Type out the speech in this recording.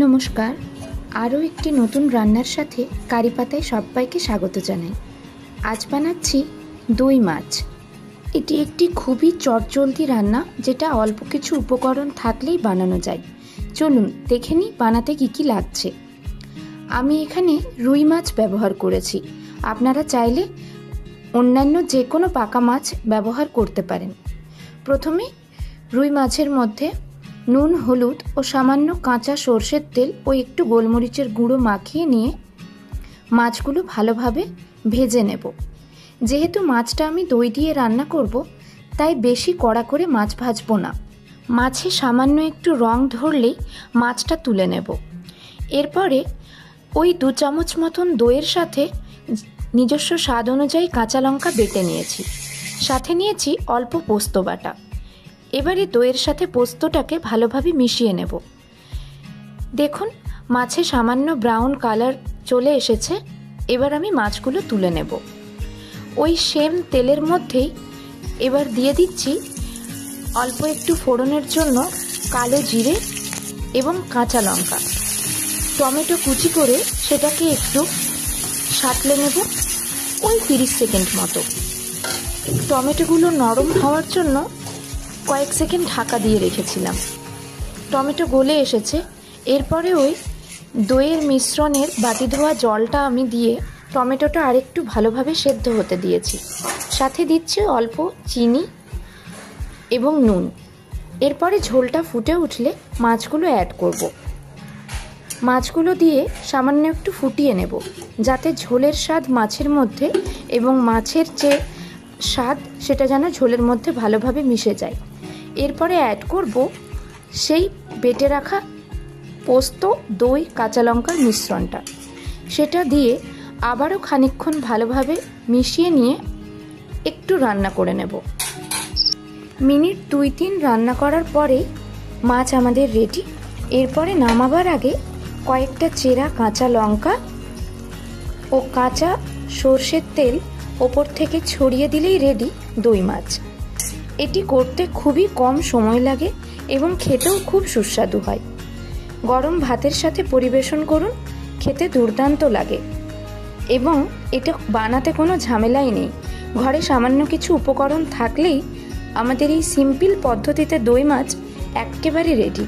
নমস্কার, আরও একটি নতুন রান্নার সাথে কারি পাতায় সবাইকে স্বাগত জানাই। আজ বানাচ্ছি দই মাছ। এটি একটি খুবই চটজলদি রান্না, যেটা অল্প কিছু উপকরণ থাকলেই বানানো যায়। চলুন দেখে নিই বানাতে কী কী লাগছে। আমি এখানে রুই মাছ ব্যবহার করেছি। আপনারা চাইলে অন্যান্য যে কোনো পাকা মাছ ব্যবহার করতে পারেন। প্রথমে রুই মাছের মধ্যে নুন, হলুদ ও সামান্য কাঁচা সর্ষের তেল ও একটু গোলমরিচের গুঁড়ো মাখিয়ে নিয়ে মাছগুলো ভালোভাবে ভেজে নেব। যেহেতু মাছটা আমি দই দিয়ে রান্না করব, তাই বেশি কড়া করে মাছ ভাজবো না। মাছে সামান্য একটু রং ধরলেই মাছটা তুলে নেব। এরপরে ওই 2 চামচ মতন দইয়ের সাথে নিজস্ব স্বাদ অনুযায়ী কাঁচা লঙ্কা বেটে নিয়েছি। সাথে নিয়েছি অল্প পোস্ত বাটা। এবারে দইয়ের সাথে পোস্তটাকে ভালোভাবে মিশিয়ে নেব। দেখুন, মাছে সামান্য ব্রাউন কালার চলে এসেছে। এবার আমি মাছগুলো তুলে নেব। ওই সেম তেলের মধ্যেই এবার দিয়ে দিচ্ছি অল্প একটু ফোড়নের জন্য কালো জিরে এবং কাঁচা লঙ্কা। টমেটো কুচি করে সেটাকে একটু সাঁতলে নেব, ওই 30 সেকেন্ড মতো। টমেটোগুলো নরম হওয়ার জন্য কয়েক সেকেন্ড ঢাকা দিয়ে রেখেছিলাম। টমেটো গলে এসেছে। এরপরে ওই দইয়ের মিশ্রণের বাটি ধোয়া জলটা আমি দিয়ে টমেটোটা আরেকটু ভালোভাবে সেদ্ধ হতে দিয়েছি। সাথে দিচ্ছি অল্প চিনি এবং নুন। এরপরে ঝোলটা ফুটে উঠলে মাছগুলো অ্যাড করব। মাছগুলো দিয়ে সামান্য একটু ফুটিয়ে নেব, যাতে ঝোলের স্বাদ মাছের মধ্যে এবং মাছের যে স্বাদ সেটা যেন ঝোলের মধ্যে ভালোভাবে মিশে যায়। এরপরে অ্যাড করব সেই বেটে রাখা পোস্ত, দই, কাঁচা লঙ্কার মিশ্রণটা। সেটা দিয়ে আবারও খানিকক্ষণ ভালোভাবে মিশিয়ে নিয়ে একটু রান্না করে নেব। মিনিট 2-3 রান্না করার পরেই মাছ আমাদের রেডি। এরপরে নামাবার আগে কয়েকটা চেরা কাঁচা লঙ্কা ও কাঁচা সর্ষের তেল ওপর থেকে ছড়িয়ে দিলেই রেডি দই মাছ। এটি করতে খুবই কম সময় লাগে এবং খেতেও খুব সুস্বাদু হয়। গরম ভাতের সাথে পরিবেশন করুন, খেতে দুর্দান্ত লাগে। এবং এটা বানাতে কোনো ঝামেলাই নেই। ঘরে সামান্য কিছু উপকরণ থাকলেই আমাদের এই সিম্পল পদ্ধতিতে দই মাছ একেবারে রেডি।